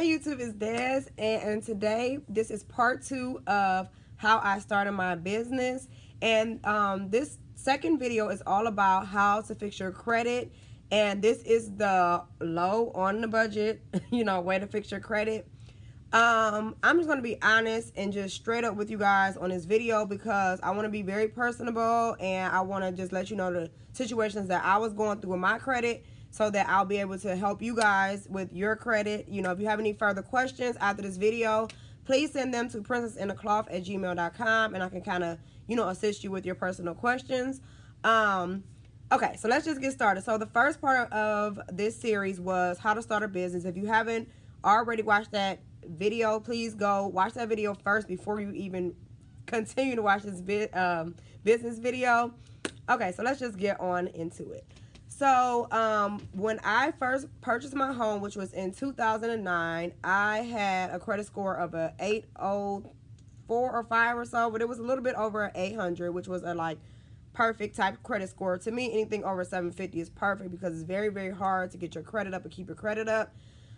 YouTube, it's Des, and today this is part 2 of how I started my business. And this second video is all about how to fix your credit, and this is the low on the budget, way to fix your credit. I'm just going to be honest and just straight up with you guys on this video because I want to be very personable, and I want to just let you know the situations that I was going through with my credit so that I'll be able to help you guys with your credit. If you have any further questions after this video, please send them to princessinthecloth@gmail.com, and I can kind of, assist you with your personal questions. Okay, so let's just get started. So the first part of this series was how to start a business. If you haven't already watched that video, please go watch that video first before you even continue to watch this business video. Okay, so let's just get on into it. So when I first purchased my home, which was in 2009, I had a credit score of a 804 or 5 or so, but it was a little bit over 800, which was a perfect type of credit score. To me, anything over 750 is perfect because it's very, very hard to get your credit up and keep your credit up.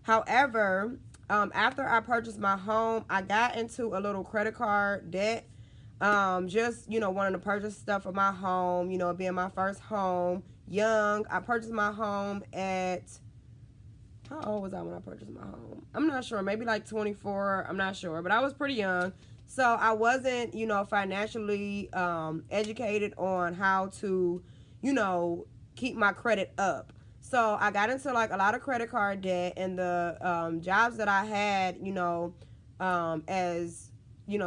However, after I purchased my home, I got into a little credit card debt. Just, wanting to purchase stuff for my home, being my first home, young. I purchased my home at, how old was I when I purchased my home? I'm not sure, maybe like 24, I'm not sure, but I was pretty young. So I wasn't, financially educated on how to, keep my credit up. So I got into a lot of credit card debt, and the jobs that I had, as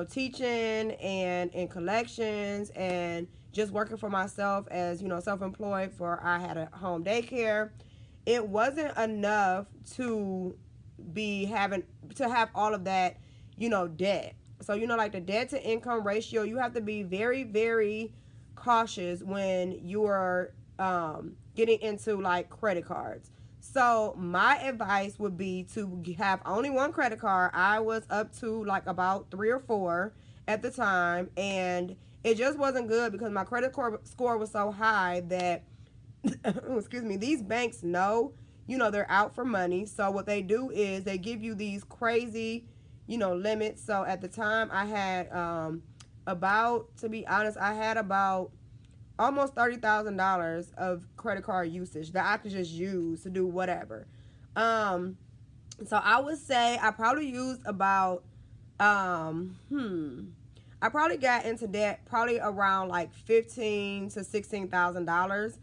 teaching and in collections and just working for myself as self-employed for, I had a home daycare. It wasn't enough to have all of that debt. So like the debt to income ratio, you have to be very, very cautious when you are getting into credit cards. So my advice would be to have only one credit card. I was up to about 3 or 4 at the time, and it just wasn't good because my credit score was so high that excuse me, these banks know they're out for money. So what they do is they give you these crazy limits. So at the time I had to be honest, I had about almost $30,000 of credit card usage that I could just use to do whatever. So I would say I probably used about I probably got into debt probably around $15,000 to $16,000,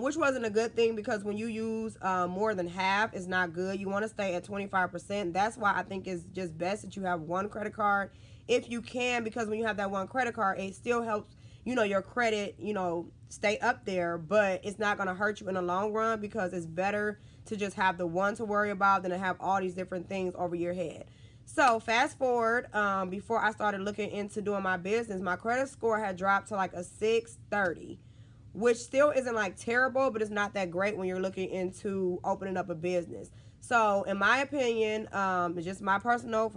which wasn't a good thing because when you use more than half, it's not good. You want to stay at 25%. That's why I think it's just best that you have one credit card if you can, because when you have that one credit card, it still helps your credit, stay up there, but it's not going to hurt you in the long run because it's better to just have the one to worry about than to have all these different things over your head. So fast forward, before I started looking into doing my business, my credit score had dropped to a 630, which still isn't terrible, but it's not that great when you're looking into opening up a business. So in my opinion, it's just my personal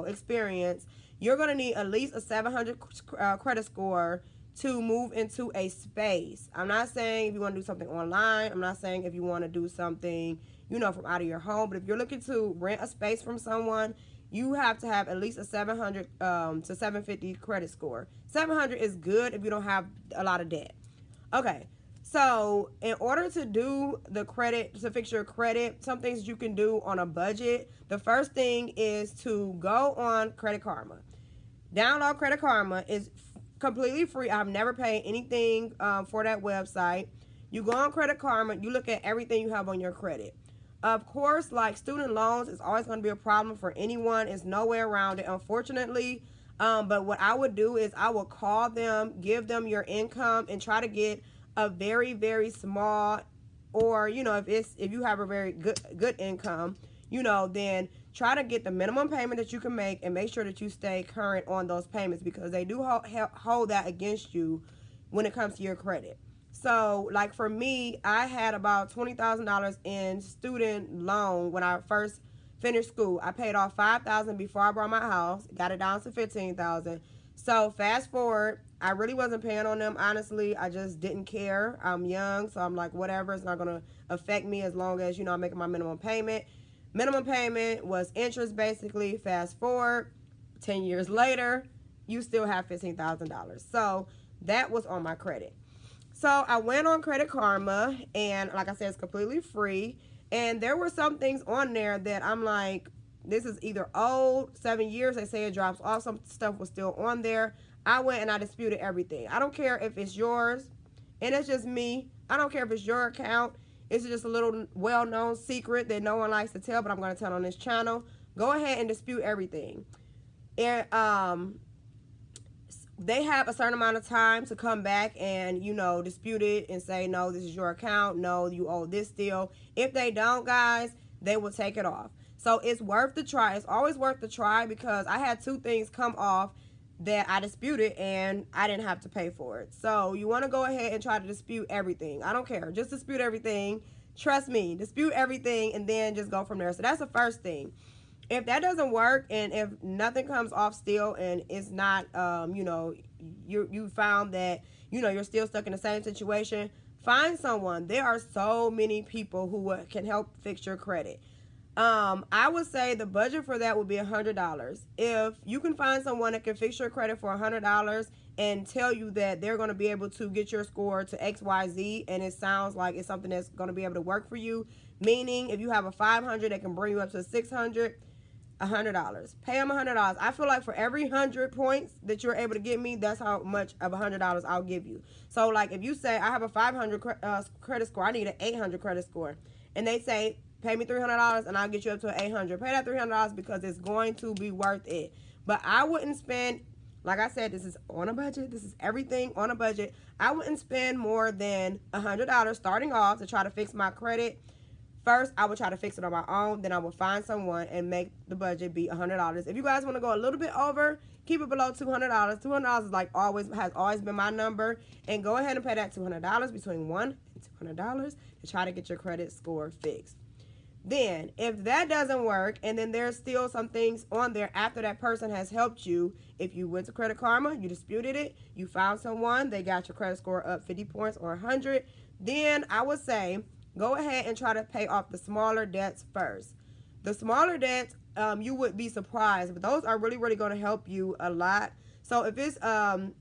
experience, you're going to need at least a 700 credit score to move into a space. I'm not saying if you want to do something online. I'm not saying if you want to do something, from out of your home. But if you're looking to rent a space from someone, you have to have at least a 700 to 750 credit score. 700 is good if you don't have a lot of debt. Okay. So in order to do the credit, to fix your credit, some things you can do on a budget. The first thing is to go on Credit Karma. Download Credit Karma. Is completely free. I've never paid anything for that website. You go on Credit Karma, you look at everything you have on your credit. Of course, student loans is always going to be a problem for anyone. There's no way around it, unfortunately. But what I would do is I would call them, give them your income, and try to get a very, very small, or if you have a very good income, then try to get the minimum payment that you can make and make sure that you stay current on those payments because they do hold that against you when it comes to your credit. So for me, I had about $20,000 in student loan when I first finished school. I paid off $5,000 before I bought my house, got it down to $15,000. So fast forward, I really wasn't paying on them, honestly. I just didn't care. I'm young, so I'm like, whatever. It's not going to affect me as long as, I'm making my minimum payment. Minimum payment was interest, basically. Fast forward 10 years later, you still have $15,000. So that was on my credit. So I went on Credit Karma, and like I said, it's completely free. And there were some things on there that I'm like, this is either old, 7 years. They say it drops off. Some stuff was still on there. I went and I disputed everything. I don't care if it's yours, and it's just me. I don't care if it's your account. It's just a little well-known secret that no one likes to tell, but I'm going to tell on this channel. Go ahead and dispute everything. And they have a certain amount of time to come back and, you know, dispute it and say, no, this is your account. No, you owe this still. If they don't, guys, they will take it off. So it's worth the try. It's always worth the try, because I had 2 things come off that I disputed and I didn't have to pay for it. So you want to go ahead and try to dispute everything. I don't care. Just dispute everything. Trust me. Dispute everything and then just go from there. So that's the first thing. If that doesn't work, and if nothing comes off still, and it's not, you know, you found that, you know, you're still stuck in the same situation, find someone. There are so many people who can help fix your credit. I would say the budget for that would be $100. If you can find someone that can fix your credit for $100 and tell you that they're going to be able to get your score to XYZ, and it sounds like it's something that's going to be able to work for you, meaning if you have a 500 that can bring you up to 600, $100. Pay them $100. I feel like for every 100 points that you're able to get me, that's how much of $100 I'll give you. So like if you say I have a 500 credit score, I need an 800 credit score, and they say pay me $300 and I'll get you up to 800. Pay that $300 because it's going to be worth it. But I wouldn't spend, like I said, this is on a budget. This is everything on a budget. I wouldn't spend more than $100 starting off to try to fix my credit. First, I would try to fix it on my own. Then I would find someone and make the budget be $100. If you guys want to go a little bit over, keep it below $200. $200 is like has always been my number. And go ahead and pay that $200, between $100 and $200, to try to get your credit score fixed. Then, if that doesn't work, and then there's still some things on there after that person has helped you, if you went to Credit Karma, you disputed it, you found someone, they got your credit score up 50 points or 100, then I would say go ahead and try to pay off the smaller debts first. The smaller debts, you would be surprised, but those are really, really going to help you a lot. So if it's,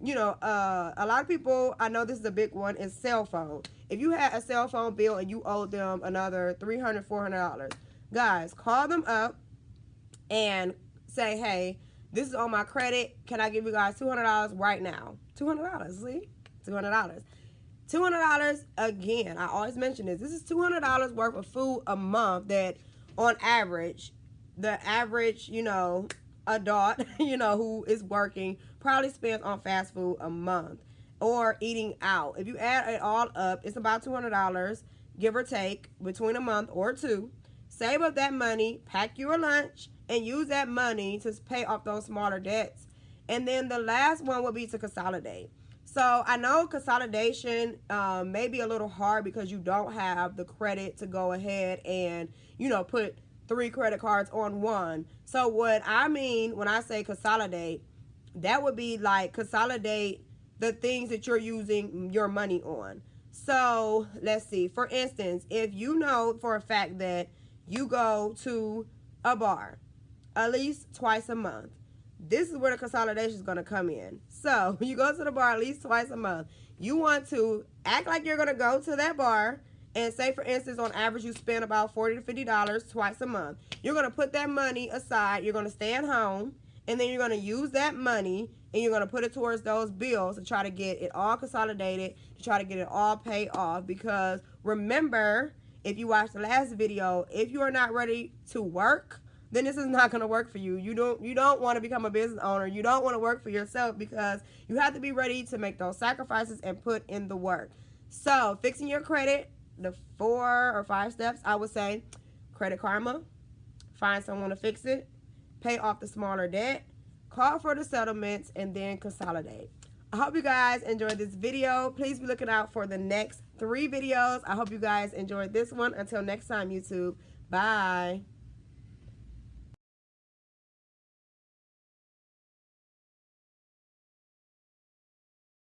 you know, a lot of people, I know this is a big one, is cell phone. If you had a cell phone bill and you owed them another $300, $400, guys, call them up and say, hey, this is on my credit. Can I give you guys $200 right now? $200, see? $200. $200, again, I always mention this. This is $200 worth of food a month that, on average, the average, you know, adult, you know, who is working probably spends on fast food a month or eating out. If you add it all up, it's about $200, give or take, between a month or 2. Save up that money, pack your lunch, and use that money to pay off those smaller debts. And then the last one would be to consolidate. So I know consolidation may be a little hard because you don't have the credit to go ahead and, you know, put 3 credit cards on one. So what I mean when I say consolidate, that would be like consolidate the things that you're using your money on. So let's see. For instance, if you know for a fact that you go to a bar at least twice a month, this is where the consolidation is going to come in. So you go to the bar at least twice a month. You want to act like you're going to go to that bar and say, for instance, on average, you spend about $40 to $50 twice a month. You're going to put that money aside. You're going to stay at home, and then you're going to use that money, and you're going to put it towards those bills to try to get it all consolidated, to try to get it all paid off. Because remember, if you watched the last video, if you are not ready to work, then this is not going to work for you. You don't want to become a business owner. You don't want to work for yourself, because you have to be ready to make those sacrifices and put in the work. So fixing your credit, the 4 or 5 steps, I would say: Credit Karma, find someone to fix it, pay off the smaller debt, call for the settlements, and then consolidate. I hope you guys enjoyed this video. Please be looking out for the next 3 videos. I hope you guys enjoyed this one. Until next time, YouTube. Bye.